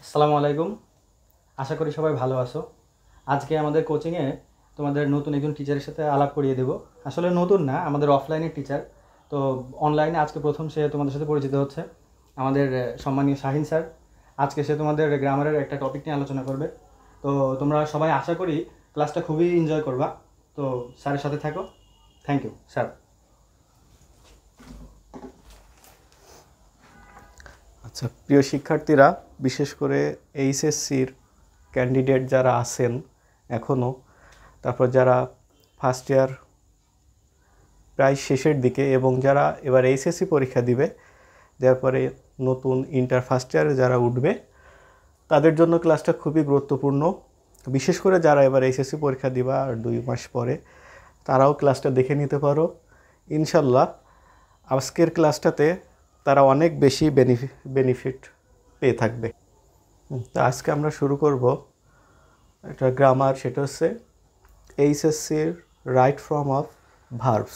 আসসালামু আলাইকুম। আশা করি সবাই ভালো আছো। আজকে আমাদের কোচিংয়ে তোমাদের নতুন একজন টিচারের সাথে আলাপ করিয়ে দেব। আসলে নতুন না, আমাদের অফলাইনের টিচার। তো অনলাইনে আজকে প্রথম সে তোমাদের সাথে পরিচিত হচ্ছে। আমাদের সম্মানীয় শাহিন স্যার। আজকে সে তোমাদের গ্রামারের একটা টপিক নিয়ে আলোচনা করবে। তো তোমরা সবাই আশা করি ক্লাসটা খুবই এনজয় করবা। তো স্যারের সাথে থাকো। Thank you sir. আচ্ছা, প্রিয় শিক্ষার্থীরা, বিশেষ করে এইচএসসির ক্যান্ডিডেট যারা আছেন এখনও, তারপর যারা ফার্স্ট ইয়ার প্রায় শেষের দিকে এবং যারা এবার এইচএসসি পরীক্ষা দিবে, দেওয়ার পরে নতুন ইন্টার ফার্স্ট ইয়ারে যারা উঠবে, তাদের জন্য ক্লাসটা খুবই গুরুত্বপূর্ণ। বিশেষ করে যারা এবার এইচএসসি পরীক্ষা দিবা আর 2 মাস পরে, তারাও ক্লাসটা দেখে নিতে পারো। ইনশাল্লাহ আজকের ক্লাসটাতে তারা অনেক বেশি বেনিফিট পেয়ে থাকবে। তো আজকে আমরা শুরু করব একটা গ্রামার, সেটা হচ্ছে এইচএসসির রাইট ফর্ম অফ ভার্বস।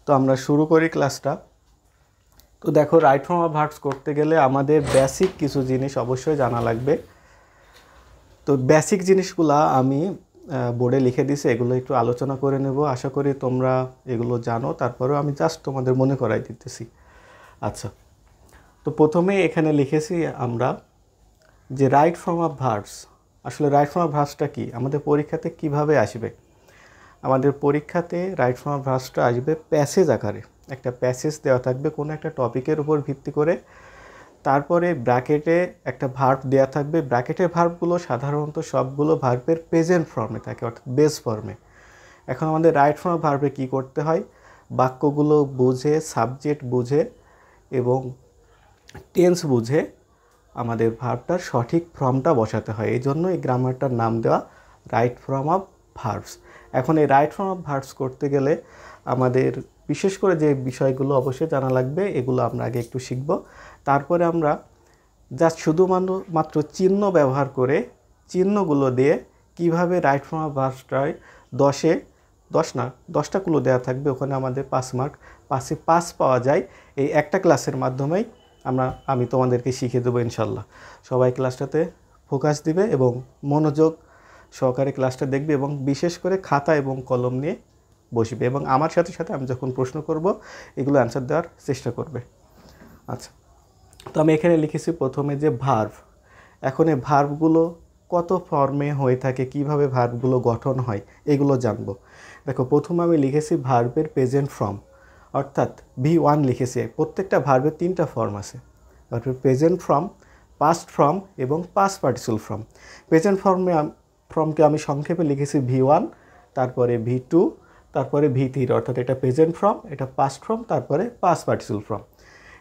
তো আমরা শুরু করি ক্লাসটা। তো দেখো, রাইট ফর্ম অফ ভার্বস করতে গেলে আমাদের বেসিক কিছু জিনিস অবশ্যই জানা লাগবে। তো বেসিক জিনিসগুলা আমি বোর্ডে লিখে দিয়েছি, এগুলো একটু আলোচনা করে নেব। আশা করি তোমরা এগুলো জানো, তারপরেও আমি জাস্ট তোমাদের মনে করাই দিতেছি। আচ্ছা, তো প্রথমে এখানে লিখেছি আমরা যে রাইট ফর্ম অফ ভার্বস। আসলে রাইট ফর্ম অফ ভার্বসটা কি, আমাদের পরীক্ষাতে কিভাবে আসবে? আমাদের পরীক্ষাতে রাইট ফর্ম অফ ভার্বসটা আসবে প্যাসেজ আকারে। একটা প্যাসেজ দেওয়া থাকবে কোনো একটা টপিকের উপর ভিত্তি করে, তারপরে ব্র্যাকেটে একটা ভার্ব দেওয়া থাকবে। ব্র্যাকেটের ভার্বগুলো সাধারণত সবগুলো ভার্বের প্রেজেন্ট ফর্মে থাকে, অর্থাৎ বেস ফর্মে। এখন আমাদের রাইট ফর্ম অফ ভার্বে কী করতে হয়? বাক্যগুলো বুঝে, সাবজেক্ট বুঝে এবং টেন্স বুঝে আমাদের ভার্বটার সঠিক ফর্মটা বসাতে হয়। এই জন্য এই গ্রামারটার নাম দেওয়া রাইট ফর্ম অফ ভার্বস। এখন এই রাইট ফর্ম অফ ভার্বস করতে গেলে আমাদের বিশেষ করে যে বিষয়গুলো অবশ্যই জানা লাগবে, এগুলো আমরা আগে একটু শিখব। তারপরে আমরা জাস্ট শুধুমাত্র চিহ্ন ব্যবহার করে, চিহ্নগুলো দিয়ে কিভাবে রাইট ফর্ম অফ ভার্বসটায় 10টা ক্লু দেওয়া থাকবে, ওখানে আমাদের 5 মার্ক, 5-এ 5 পাওয়া যায়। এই একটা ক্লাসের মাধ্যমেই আমি তোমাদেরকে শিখিয়ে দেবো ইনশাল্লাহ। সবাই ক্লাসটাতে ফোকাস দিবে এবং মনোযোগ সহকারে ক্লাসটা দেখবে এবং বিশেষ করে খাতা এবং কলম নিয়ে বসবে এবং আমার সাথে সাথে আমি যখন প্রশ্ন করব এগুলো অ্যান্সার দেওয়ার চেষ্টা করবে। আচ্ছা, তো আমি এখানে লিখেছি প্রথমে যে ভার্ব। এখন এই ভার্বগুলো কত ফর্মে হয়ে থাকে, কিভাবে ভার্বগুলো গঠন হয়, এগুলো জানবো। দেখো, প্রথমে আমি লিখেছি ভার্বের প্রেজেন্ট ফর্ম, অর্থাৎ V1 লিখেছি। প্রত্যেকটা ভার্বের 3টা ফর্ম আছে, ভার্বের প্রেজেন্ট ফর্ম, পাস্ট ফর্ম এবং পাস্ট পার্টিসিপল ফর্ম। প্রেজেন্ট ফর্মকে আমি সংক্ষেপে লিখেছি V1, তারপরে V2, তারপরে V3, অর্থাৎ এটা প্রেজেন্ট ফর্ম, এটা পাস্ট ফর্ম, তারপরে পাস্ট পার্টিসিপল ফর্ম।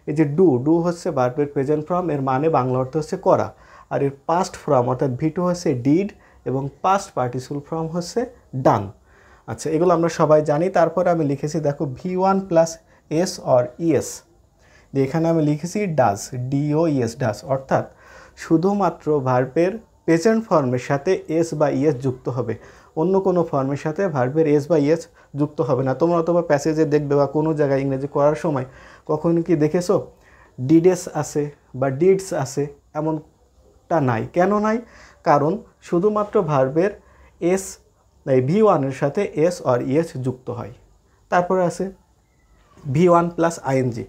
এই যে ডু হচ্ছে ভার্বের প্রেজেন্ট ফর্ম, এর মানে বাংলা অর্থ হচ্ছে করা। আর এর পাস্ট ফর্ম অর্থাৎ V2 হচ্ছে ডিড এবং পাস্ট পার্টিসিপল ফর্ম হচ্ছে ডান। আচ্ছা, এগুলো আমরা সবাই জানি। তারপরে আমি লিখেছি, দেখো, V1 plus S or ES, এখানে আমি লিখেছি ডাজ, DOES, ডাজ, অর্থাৎ শুধুমাত্র ভার্বের প্রেজেন্ট ফর্মের সাথে এস বা ইএস যুক্ত হবে, অন্য কোনো ফর্মের সাথে ভার্বের এস বা ইএস যুক্ত হবে না। তোমরা অথবা প্যাসেজে দেখবে বা কোনো জায়গায় ইংরেজি করার সময় কখনো কি দেখেছো ডিডেস আছে বা ডিডস আছে? এমনটা নাই। কেন নাই? কারণ শুধুমাত্র ভার্বের V1-এর সাথে এস অর ইএস যুক্ত হয়। তারপরে আছে V1 প্লাস আইএনজি,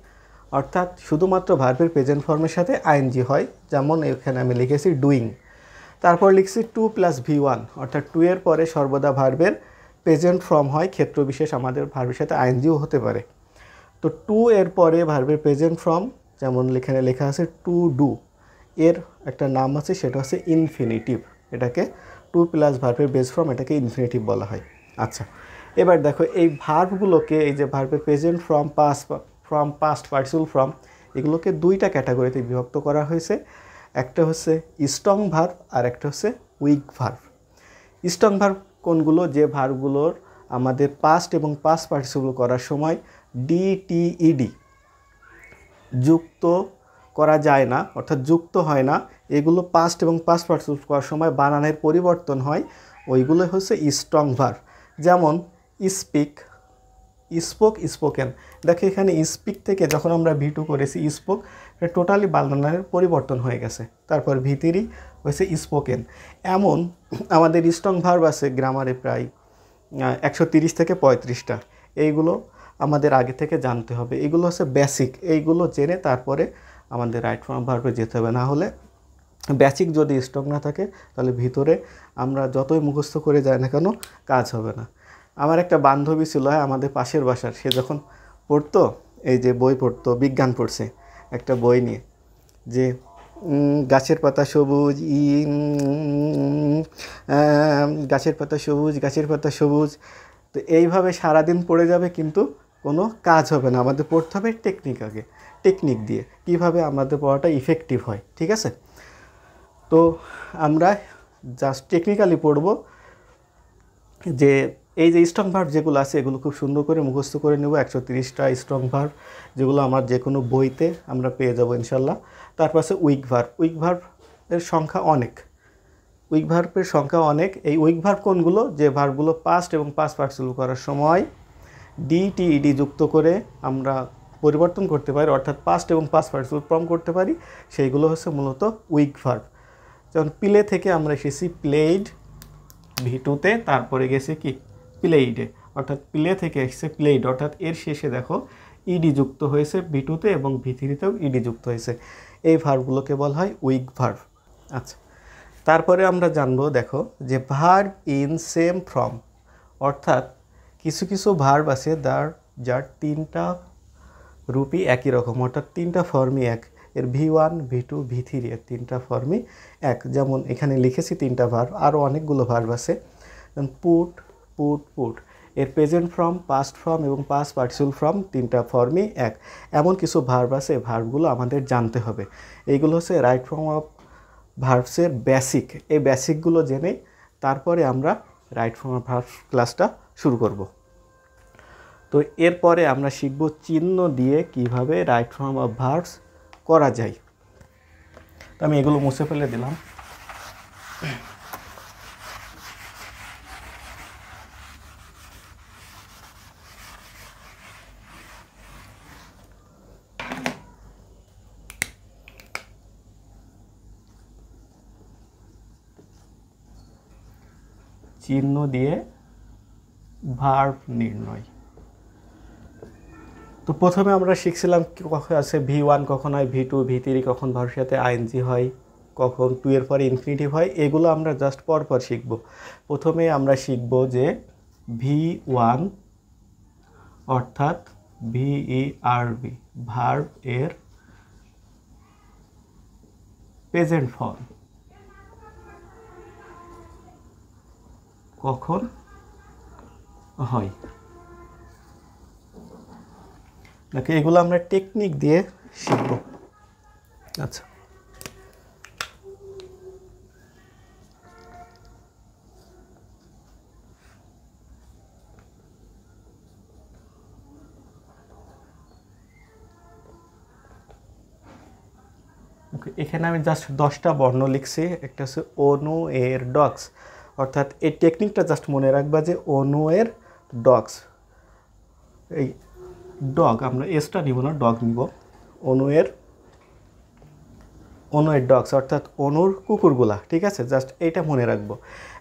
অর্থাৎ শুধুমাত্র ভার্বের প্রেজেন্ট ফর্মের সাথে আইএনজি হয়, যেমন এখানে আমি লিখেছি ডুইং। তারপর লিখছি 2 প্লাস V1, অর্থাৎ 2 এর পরে সর্বদা ভার্বের প্রেজেন্ট ফর্ম হয়, ক্ষেত্র বিশেষ আমাদের ভার্বের সাথে আইএনজিও হতে পারে। তো 2 এর পরে ভার্বের প্রেজেন্ট ফর্ম, যেমন এখানে লেখা আছে টু ডু, এর একটা নাম আছে, সেটা হচ্ছে ইনফিনিটিভ। এটাকে 2 প্লাস ভার্বের বেস ফর্ম, এটাকে ইনফিনিটিভ বলা হয়। আচ্ছা, এবার দেখো, এই ভার্বগুলোকে, এই যে ভার্বের present form, past participle form, এগুলোকে 2টা ক্যাটাগরিতে বিভক্ত করা হয়েছে। একটা হচ্ছে স্ট্রং ভার্ব আর একটা হচ্ছে উইক ভার্ব। স্ট্রং ভার্ব কোনগুলো? যে ভার্বগুলোর আমাদের পাস্ট এবং পাস্ট পার্টিসিপল করার সময় DTED যুক্ত করা যায় না, অর্থাৎ যুক্ত হয় না, এগুলো পাস্ট এবং পাস্ট পার্টিসিপল করার সময় বানানের পরিবর্তন হয়, ওইগুলো হচ্ছে স্ট্রং ভার্ব। যেমন স্পিক, স্পোক, স্পোকেন। দেখো, এখানে স্পিক থেকে যখন আমরা V2 করেছি, স্পোক এটা টোটালি বানানের পরিবর্তন হয়ে গেছে। তারপর ভিতরি হয়েছে স্পোকেন। এমন আমাদের স্ট্রং ভার্ব আছে গ্রামারে প্রায় 130 থেকে 35টা। এইগুলো আমাদের আগে থেকে জানতে হবে, এগুলো হচ্ছে বেসিক। এইগুলো জেনে তারপরে আমাদের রাইট ফর্ম ভার্বে যেতে হবে, না হলে বেসিক যদি স্ট্রং না থাকে তাহলে ভিতরে আমরা যতই মুখস্থ করে যাই না কেন কাজ হবে না। আমার একটা বান্ধবী ছিল, আমাদের পাশের বাসার, সে যখন পড়তো, এই যে বই পড়তো, বিজ্ঞান পড়ছে একটা বই নিয়ে, যে গাছের পাতা সবুজ, গাছের পাতা সবুজ, গাছের পাতা সবুজ। তো এইভাবে সারাদিন পড়ে যাবে, কিন্তু কোনো কাজ হবে না। আমাদের পড়তে হবে টেকনিক, আগে টেকনিক দিয়ে কিভাবে আমাদের পড়াটা ইফেক্টিভ হয়। ঠিক আছে, তো আমরা জাস্ট টেকনিক্যালি পড়ব, যে এই যে স্ট্রং ভার্ব যেগুলো আছে এগুলো খুব সুন্দর করে মুখস্থ করে নেব। 130টা স্ট্রং ভার্ব, যেগুলো আমার যে কোনো বইতে আমরা পেয়ে যাব ইনশাল্লাহ। তারপর আছে উইক ভার্ব। উইক ভার্বের সংখ্যা অনেক, উইক ভার্বের সংখ্যা অনেক। এই উইক ভার্ব কোনগুলো? যে ভার্বগুলো পাস্ট এবং পাস্ট পার্টিসিপল করার সময় ডিটিইডি যুক্ত করে আমরা পরিবর্তন করতে পারি, অর্থাৎ পাস্ট এবং পাস্ট পার্টিসিপল ফর্ম করতে পারি, সেইগুলো হচ্ছে মূলত উইক ভার্ব। যেমন প্লে থেকে আমরা এসেছি প্লেইড ভি2তে, তারপরে গেছে কি প্লেইডে, অর্থাৎ প্লে থেকে এসেছে প্লেইড, অর্থাৎ এর শেষে দেখো ইডি যুক্ত হয়েছে ভি2তে এবং ভি3তেও ইডি যুক্ত হয়েছে। এই ভার্বগুলোকে বলা হয় উইক ভার্ব। আচ্ছা, তারপরে আমরা জানবো, দেখো যে ভার্ব ইন সেম ফর্ম, অর্থাৎ কিছু কিছু ভার্ব আছে যার তিনটা রূপই একই রকম, অর্থাৎ তিনটা ফর্মই এক। এর ভি1, ভি2, ভি3 এর তিনটা ফর্মই এক। যেমন এখানে লিখেছি তিনটা ভার্ব, আরও অনেকগুলো ভার্ব আছে। যেমন পুট, পুট, পুট, এর প্রেজেন্ট ফর্ম, পাস্ট ফর্ম এবং পাস্ট পার্টিসিপল ফর্ম তিনটা ফর্মই এক। এমন কিছু ভার্ব আছে, ভার্বগুলো আমাদের জানতে হবে। এইগুলো হচ্ছে রাইট ফর্ম অফ ভার্বসের বেসিক। এই বেসিকগুলো জেনে তারপরে আমরা রাইট ফর্ম অফ ভার্বস ক্লাসটা শুরু করব। তো এরপরে আমরা শিখব চিহ্ন দিয়ে কিভাবে রাইট ফর্ম অফ ভার্বস করা যায়। তো আমি এগুলো মুছে ফেলে দিলাম। চিহ্ন দিয়ে ভার্ব নির্ণয়। তো প্রথমে আমরা শিখছিলাম কখন আছে ভি1 কখন হয়, ভি2, ভি3 কখন ভার্বের সাথে আইএনজি হয়, কখন টু এর পরে ইনফিনিটিভ হয়। এগুলো আমরা জাস্ট পরপর শিখব। প্রথমে আমরা শিখব যে ভি1 অর্থাৎ ভিইআরবি ভার্ব এর প্রেজেন্ট ফর্ম কখন হয়। নাকি এগুলো আমরা টেকনিক দিয়ে শিখব। আচ্ছা, এখানে আমি জাস্ট 10টা বর্ণ লিখছি। একটা হচ্ছে অনু এর ডগস, অর্থাৎ এই টেকনিকটা জাস্ট মনে রাখবা যে অনু এর ডগস, এই ডগ আমরা এসটা নিব না, ডগ নিব। অনু এর ডগস অর্থাৎ অনুর কুকুরগুলা। ঠিক আছে, জাস্ট এইটা মনে রাখবো।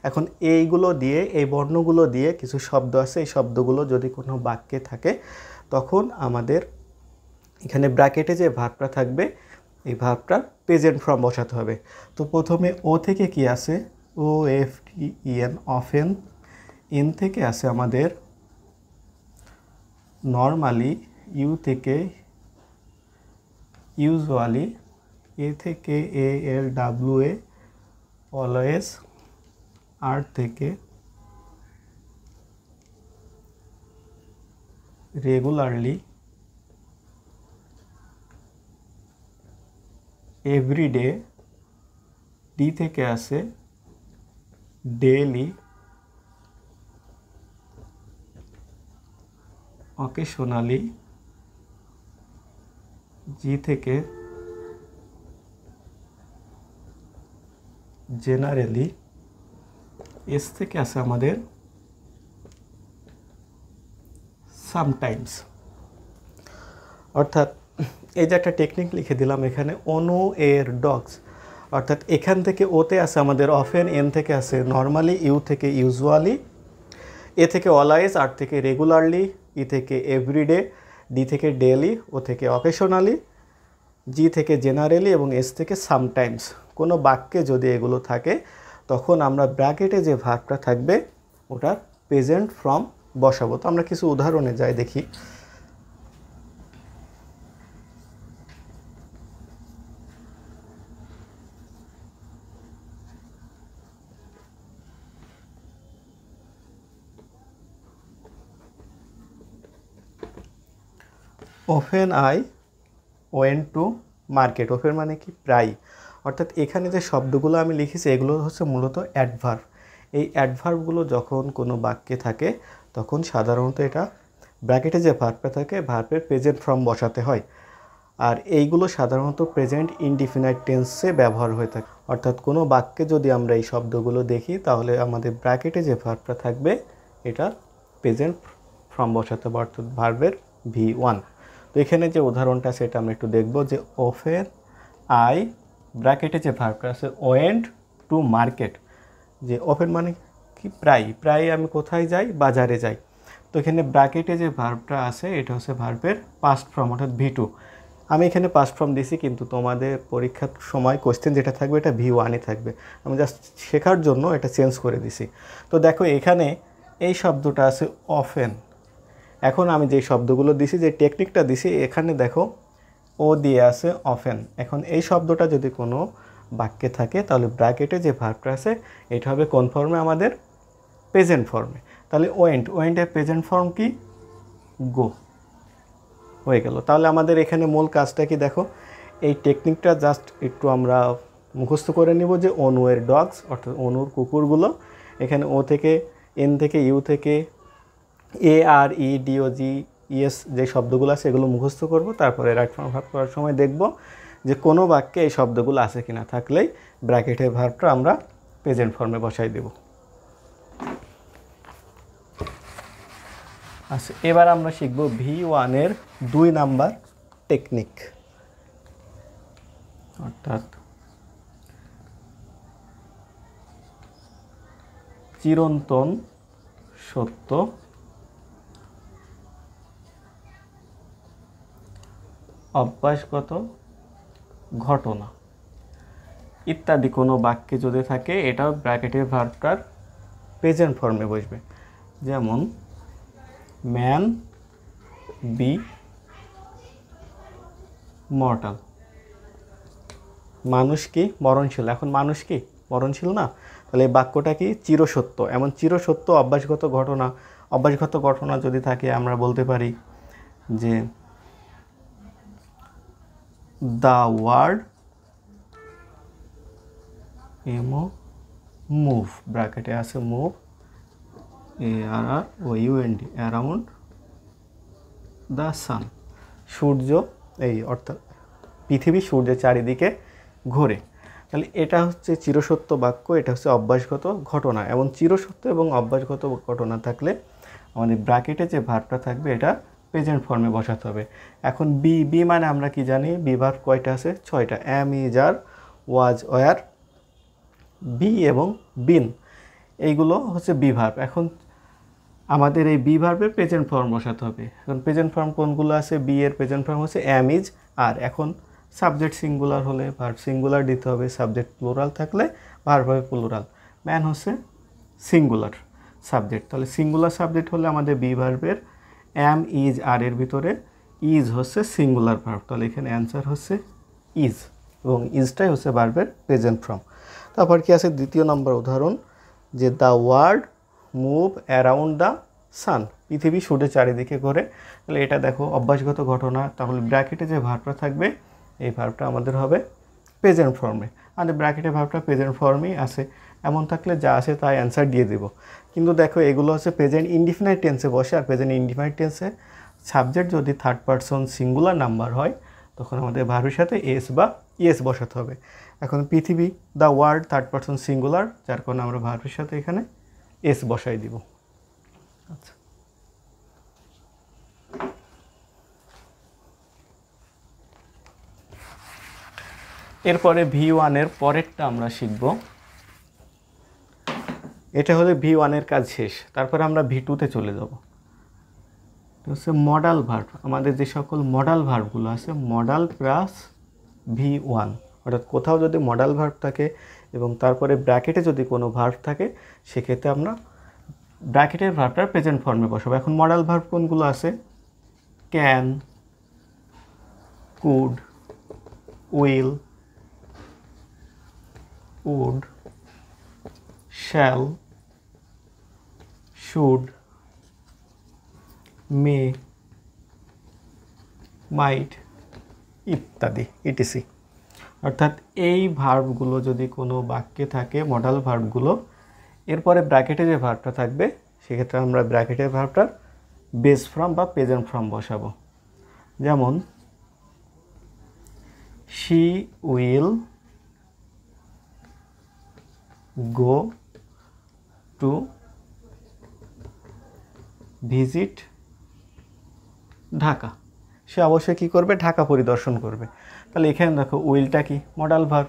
এখন এইগুলো দিয়ে, এই বর্ণগুলো দিয়ে কিছু শব্দ আছে, এই শব্দগুলো যদি কোনো বাক্যে থাকে তখন আমাদের এখানে ব্র্যাকেটে যে ভার্বটা থাকবে এই ভার্বটা প্রেজেন্ট ফর্ম বসাতে হবে। তো প্রথমে ও থেকে কি আছে, O F T E N, often. N থেকে আছে আমাদের নর্মালি, ইউ থেকে ইউজুয়ালি, এ থেকে A L W A always, আর থেকে রেগুলারলি, এভরিডে, ডি থেকে আছে ডেইলি, অকেশনালি, জি থেকে জেনারেলি, এস থেকে আছে আমাদের সামটাইমস। অর্থাৎ এই যে একটা টেকনিক লিখে দিলাম এখানে, অনু এর ডগস, অর্থাৎ এখান থেকে ওতে আছে আমাদের অফেন, এন থেকে আছে নর্মালি, ইউ থেকে ইউজুয়ালি, এ থেকে অলওয়েজ, আর থেকে রেগুলারলি, ই থেকে এভরিডে, ডি থেকে ডেলি, ও থেকে অকেশনালি, জি থেকে জেনারেলি এবং এস থেকে সামটাইমস। কোনো বাক্যে যদি এগুলো থাকে তখন আমরা ব্র্যাকেটে যে ভার্বটা থাকবে ওটার প্রেজেন্ট ফর্ম বসাবো। তো আমরা কিছু উদাহরণে যাই দেখি। Often I went to market. Often মানে কি? প্রায়। অর্থাৎ এখানে যে শব্দগুলো আমি লিখেছি এগুলো হচ্ছে মূলত অ্যাডভার্ব। এই অ্যাডভার্বগুলো যখন কোনো বাক্যে থাকে তখন সাধারণত এটা ব্র্যাকেটে যে ভার্বটা থাকে ভার্বের প্রেজেন্ট ফর্ম বসাতে হয়। আর এইগুলো সাধারণত প্রেজেন্ট ইনডিফিনাইট টেন্সে ব্যবহার হয়ে থাকে। অর্থাৎ কোনো বাক্যে যদি আমরা এই শব্দগুলো দেখি তাহলে আমাদের ব্র্যাকেটে যে ভার্বটা থাকবে এটা প্রেজেন্ট ফর্ম বসাতে হবে, অর্থাৎ ভার্বের V1। তো এখানে যে উদাহরণটা সেটা আমরা একটু দেখব যে ওফেন আই, ব্র্যাকেটে যে ভার্বটা আছে ওয়েন্ট টু মার্কেট। যে ওফেন মানে কি? প্রায়। প্রায় আমি কোথায় যাই? বাজারে যাই। তো এখানে ব্র্যাকেটে যে ভার্বটা আছে এটা হচ্ছে ভার্বের পাস্ট ফর্ম, অর্থাৎ V2। আমি এখানে পাস্ট ফর্ম দিছি, কিন্তু তোমাদের পরীক্ষার সময় কোশ্চেন যেটা থাকবে এটা V1-ই থাকবে। আমি জাস্ট শেখার জন্য এটা চেঞ্জ করে দিছি। তো দেখো এখানে এই শব্দটা আছে অফেন। এখন আমি যে শব্দগুলো দিছি, যে টেকনিকটা দিছি, এখানে দেখো ও দিয়ে আছে অফেন। এখন এই শব্দটা যদি কোনো বাক্যে থাকে তাহলে ব্র্যাকেটে যে ভার্বটা আছে এটা হবে কোন ফর্মে? আমাদের প্রেজেন্ট ফর্মে। তাহলে ওয়েন্টের প্রেজেন্ট ফর্ম কি? গো। হয়ে গেল। তাহলে আমাদের এখানে মূল কাজটা কি দেখো, এই টেকনিকটা জাস্ট একটু আমরা মুখস্থ করে নিব যে অনু এর ডগস, অর্থাৎ অনুর কুকুরগুলো। এখানে ও থেকে, এন থেকে, ইউ থেকে, এ আর ই ডি ও জি ইএস যে শব্দগুলো আছে এগুলো মুখস্থ করব। তারপরে রাইট ফর্ম ভার্ব করার সময় দেখব যে কোনো বাক্যে এই শব্দগুলো আছে কিনা, থাকলেই ব্র্যাকেটের ভার্বটা আমরা প্রেজেন্ট ফর্মে বসাই দেব। আচ্ছা, এবার আমরা শিখব V1-এর 2 নাম্বার টেকনিক, অর্থাৎ চিরন্তন সত্য অভ্যাসগত ঘটনা ইত্যাদি কোনো বাক্যে যদি থাকে এটাও ব্র্যাকেটের ভার্বটার প্রেজেন্ট ফর্মে বসবে। যেমন ম্যান বি মর্টাল, মানুষ কি? মরণশীল। এখন মানুষ কি? মরণশীল না। তাহলে এই বাক্যটা কি? চিরসত্য। এমন চিরসত্য অভ্যাসগত ঘটনা। অভ্যাসগত ঘটনা যদি থাকে আমরা বলতে পারি যে দ্য ওয়ার্ড এমো মুভ, ব্র্যাকেটে আছে move, AROUND, around the sun. সূর্য, এই অর্থাৎ পৃথিবী সূর্যের চারিদিকে ঘোরে। তাহলে এটা হচ্ছে চিরসত্য বাক্য, এটা হচ্ছে অভ্যাসগত ঘটনা। এবং চিরসত্য এবং অভ্যাসগত ঘটনা থাকলে আমাদের ব্র্যাকেটে যে ভার্বটা থাকবে এটা প্রেজেন্ট ফর্মে বসাতে হবে। এখন বি মানে আমরা কি জানি? বি ভার্ব কয়টা আছে? 6টা। Am, is, are, was, were, be এবং বিন, এইগুলো হচ্ছে বি ভার্ব। এখন আমাদের এই বি ভার্বের প্রেজেন্ট ফর্ম বসাতে হবে। এখন প্রেজেন্ট ফর্ম কোনগুলো আছে? বি এর প্রেজেন্ট ফর্ম হচ্ছে অ্যাম, ইজ, আর। এখন সাবজেক্ট সিঙ্গুলার হলে ভার্ব সিঙ্গুলার দিতে হবে, সাবজেক্ট প্লুরাল থাকলে ভার্ব হবে প্লুরাল। ম্যান হচ্ছে সিঙ্গুলার সাবজেক্ট, তাহলে সিঙ্গুলার সাবজেক্ট হলে আমাদের বি ভার্বের অ্যাম, ইজ, আর এর ভিতরে ইজ হচ্ছে সিঙ্গুলার ভার্ব, তাহলে এখানে অ্যান্সার হচ্ছে ইজ, এবং ইজটাই হচ্ছে ভার্বের প্রেজেন্ট ফর্ম। তারপর কি আছে? দ্বিতীয় নম্বর উদাহরণ যে the world move around the সান, পৃথিবী সূর্যের চারিদিকে ঘোরে। তাহলে এটা দেখো অভ্যাসগত ঘটনা, তাহলে ব্র্যাকেটে যে ভার্বটা থাকবে এই ভার্বটা আমাদের হবে প্রেজেন্ট ফর্মে। আমাদের ব্র্যাকেটে ভার্বটা প্রেজেন্ট ফর্মেই আছে, এমন থাকলে যা আছে তাই অ্যান্সার দিয়ে দেব। কিন্তু দেখো এগুলো হচ্ছে প্রেজেন্ট ইনডিফিনাইট টেন্সে বসে, আর প্রেজেন্ট ইনডিফিনাইট টেন্সে সাবজেক্ট যদি থার্ড পারসন সিঙ্গুলার নাম্বার হয় তখন আমাদের ভার্বের সাথে এস বা ইএস বসাতে হবে। এখন পৃথিবী, the world third person singular, যার কারণে আমরা ভার্বের সাথে এখানে এস বসাই দিব। আচ্ছা, এরপরে V1 এর পরেরটা আমরা শিখব। এটা হলে V1 এর কাজ শেষ। তারপরে আমরা V2-তে চলে যাব। এটা হচ্ছে মডাল ভার্ব। আমাদের যে সকল মডাল ভার্বগুলো আছে, মডাল প্লাস V1, অর্থাৎ কোথাও যদি মডাল ভার্ব থাকে এবং তারপরে ব্র্যাকেটে যদি কোনো ভার্ব থাকে, সেক্ষেত্রে আমরা ব্র্যাকেটের ভার্বটার প্রেজেন্ট ফর্মে বসাবো। এখন মডাল ভার্ব কোনগুলো আছে? Can, could, will, would, shall, should, may, might ইত্যাদি ইটিসি। অর্থাৎ এই ভার্বগুলো যদি কোনো বাক্যে থাকে, মডাল ভার্বগুলো, এরপরে ব্র্যাকেটে যে ভার্বটা থাকবে সেক্ষেত্রে আমরা ব্র্যাকেটের ভার্বটার বেস ফর্ম বা প্রেজেন্ট ফর্ম বসাবো। যেমন she will go to visit Dhaka. সে অবশ্যই কী করবে? ঢাকা পরিদর্শন করবে। তাহলে এখানে দেখো উইলটা কি? Modal verb.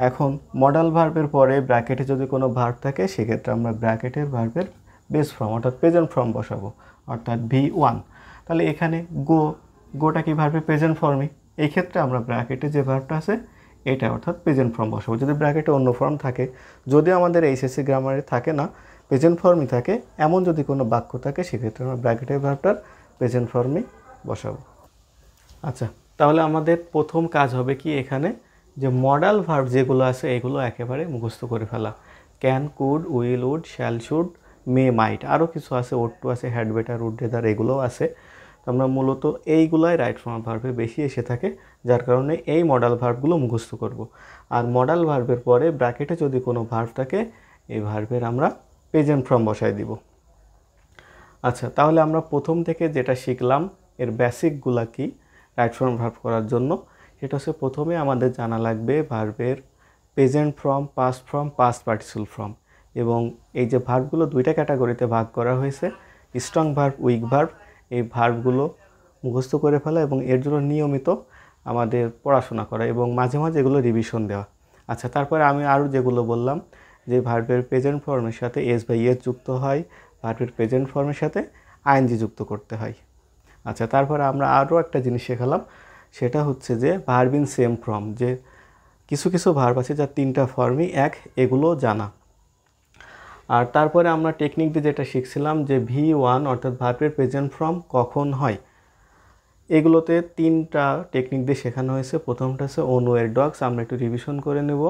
এখন মডাল ভার্বের পরে ব্র্যাকেটে যদি কোনো ভার্ব থাকে সেক্ষেত্রে আমরা ব্র্যাকেটের ভার্বের বেস ফর্ম অর্থাৎ প্রেজেন্ট ফর্ম বসাবো, অর্থাৎ V1। তাহলে এখানে গোটা কি ভার্বের প্রেজেন্ট ফর্মই। এই ক্ষেত্রে আমরা ব্র্যাকেটে যে ভার্বটা আছে এটা অর্থাৎ প্রেজেন্ট ফর্ম বসাবো। যদি ব্র্যাকেটে অন্য ফর্ম থাকে, যদি আমাদের এইচএসসি গ্রামারে থাকে না, প্রেজেন্ট ফর্মই থাকে, এমন যদি কোনো বাক্য থাকে সেক্ষেত্রে আমরা ব্র্যাকেটের ভার্বটার প্রেজেন্ট ফর্মই বসাবো। আচ্ছা, তাহলে আমাদের প্রথম কাজ হবে কি, এখানে যে মডাল ভার্ব যেগুলো আছে এগুলো একেবারে মুখস্থ করে ফেলা। Can, could, will, would, shall, should, may, might, আরও কিছু আছে, ওড টু আছে, হ্যাড, বেটার, উড, রেদার, এগুলোও আছে। তো আমরা মূলত এইগুলাই রাইট ফর্ম ভার্বে বেশি এসে থাকে, যার কারণে এই মডাল ভার্বগুলো মুখস্থ করব। আর মডাল ভার্বের পরে ব্র্যাকেটে যদি কোনো ভার্ব থাকে, এই ভার্বের আমরা প্রেজেন্ট ফর্ম বসাই দিব। আচ্ছা, তাহলে আমরা প্রথম থেকে যেটা শিখলাম এর বেসিকগুলা কি রাইট ফর্ম ভার্ব করার জন্য, সেটা হচ্ছে প্রথমে আমাদের জানা লাগবে ভার্বের present form, past form, past participle form. এবং এই যে ভার্বগুলো দুইটা ক্যাটাগরিতে ভাগ করা হয়েছে, স্ট্রং ভার্ব, উইক ভার্ব, এই ভার্বগুলো মুখস্থ করে ফেলা এবং এর জন্য নিয়মিত আমাদের পড়াশোনা করা এবং মাঝে মাঝে এগুলো রিভিশন দেওয়া। আচ্ছা, তারপরে আমি আরও যেগুলো বললাম যে ভার্বের প্রেজেন্ট ফর্মের সাথে এস বা ইএস যুক্ত হয়, ভার্বের প্রেজেন্ট ফর্মের সাথে আইএনজি যুক্ত করতে হয়। আচ্ছা, তারপরে আমরা আরও একটা জিনিস শেখালাম, সেটা হচ্ছে যে ভার্ব ইন সেম ফর্ম, যে কিছু কিছু ভার্ব আছে যার তিনটা ফর্মই এক, এগুলো জানা। আর তারপরে আমরা টেকনিক দিয়ে যেটা শিখছিলাম যে V1 অর্থাৎ ভার্বের প্রেজেন্ট ফর্ম কখন হয়, এগুলোতে তিনটা টেকনিক দিয়ে শেখানো হয়েছে। প্রথমটা হচ্ছে অনওয়ের ডগস। আমরা একটু রিভিশন করে নেব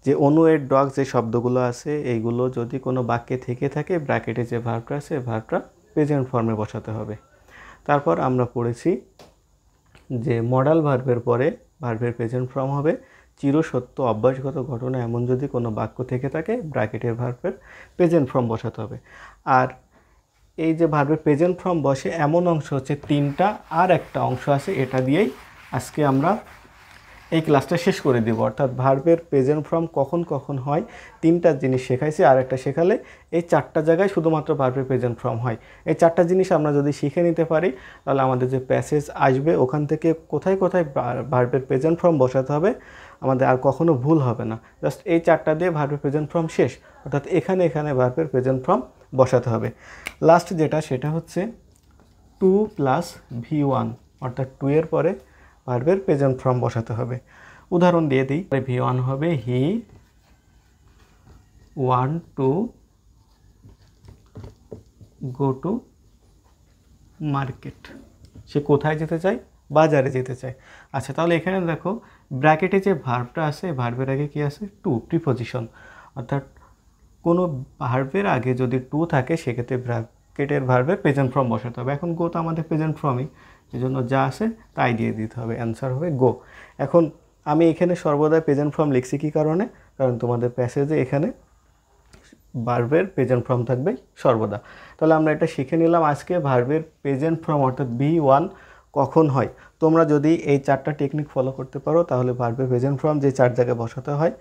যে অনওয়ের ডগস যে শব্দগুলো আছে এইগুলো যদি কোনো বাক্যে থেকে থাকে, ব্র্যাকেটে যে ভার্বটা আছে ভার্বটা প্রেজেন্ট ফর্মে বসাতে হবে। তারপর আমরা পড়েছি যে মডাল ভার্বের পরে ভার্বের প্রেজেন্ট ফর্ম হবে চিরসত্য অভ্যাসগত ঘটনা এমন যদি কোনো বাক্য থেকে থাকে, ব্র্যাকেটের ভার্বের প্রেজেন্ট ফর্ম বসাতে হবে। আর এই যে ভার্বের প্রেজেন্ট ফর্ম বসে এমন অংশ হচ্ছে তিনটা, আর একটা অংশ আছে, এটা দিয়েই আজকে আমরা এই ক্লাসটা শেষ করে দেব। অর্থাৎ ভার্বের প্রেজেন্ট ফর্ম কখন কখন হয় তিনটা জিনিস শেখাইছি, আর একটা শেখালে এই চারটা জায়গায় শুধুমাত্র ভার্বের প্রেজেন্ট ফর্ম হয়। এই চারটা জিনিস আমরা যদি শিখে নিতে পারি, তাহলে আমাদের যে প্যাসেজ আসবে ওখান থেকে কোথায় কোথায় ভার্বের প্রেজেন্ট ফর্ম বসাতে হবে আমাদের আর কখনো ভুল হবে না। জাস্ট এই চারটা দিয়ে ভার্বের প্রেজেন্ট ফর্ম শেষ, অর্থাৎ এখানে এখানে ভার্বের প্রেজেন্ট ফর্ম বসাতে হবে। লাস্ট যেটা সেটা হচ্ছে 2 + V1, অর্থাৎ 2 এর পরে ভার্বের প্রেজেন্ট ফর্ম বসাতে হবে। উদাহরণ দিয়ে দিই, V1 হবে he want to go to market. সে কোথায় যেতে চায়? বাজারে যেতে চায়। আচ্ছা, তাহলে এখানে দেখো ব্র্যাকেটে যে ভার্বটা আছে ভার্বের আগে কি আছে? To, preposition. অর্থাৎ কোনো ভার্বের আগে যদি টু থাকে সেক্ষেত্রে ব্র্যাকেটের ভার্বের প্রেজেন্ট ফর্ম বসাতে হবে। এখন গো তো আমাদের প্রেজেন্ট ফর্মই, সেজন্য যা আছে তাই দিয়ে দিতে হবে, অ্যান্সার হবে গো। এখন আমি এখানে সর্বদা প্রেজেন্ট ফর্ম লিখছি কী কারণে? কারণ তোমাদের প্যাসেজে এখানে ভার্বের প্রেজেন্ট ফর্ম থাকবে সর্বদা। তাহলে আমরা এটা শিখে নিলাম আজকে ভার্বের প্রেজেন্ট ফর্ম অর্থাৎ V1 কখন হয়। তোমরা যদি এই চারটা টেকনিক ফলো করতে পারো তাহলে ভার্বের প্রেজেন্ট ফর্ম যে চার জায়গায় বসাতে হয়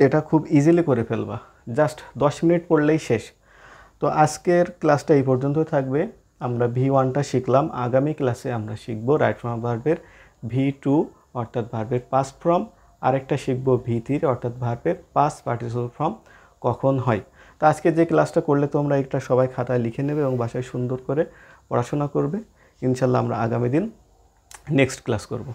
এটা খুব ইজিলি করে ফেলবা, জাস্ট 10 মিনিট পড়লেই শেষ। তো আজকের ক্লাসটা এই পর্যন্ত থাকবে। আমরা V1টা শিখলাম, আগামী ক্লাসে আমরা শিখব রাইট ফর্ম ভার্বের V2 অর্থাৎ ভার্বের পাস্ট ফর্ম, আরেকটা শিখবো V3 অর্থাৎ ভার্বের পাস্ট পার্টিসিপল ফর্ম কখন হয়। তো আজকে যে ক্লাসটা করলে তোমরা এটা সবাই খাতায় লিখে নেবে এবং বাসায় সুন্দর করে পড়াশোনা করবে। ইনশাল্লাহ আমরা আগামী দিন নেক্সট ক্লাস করব।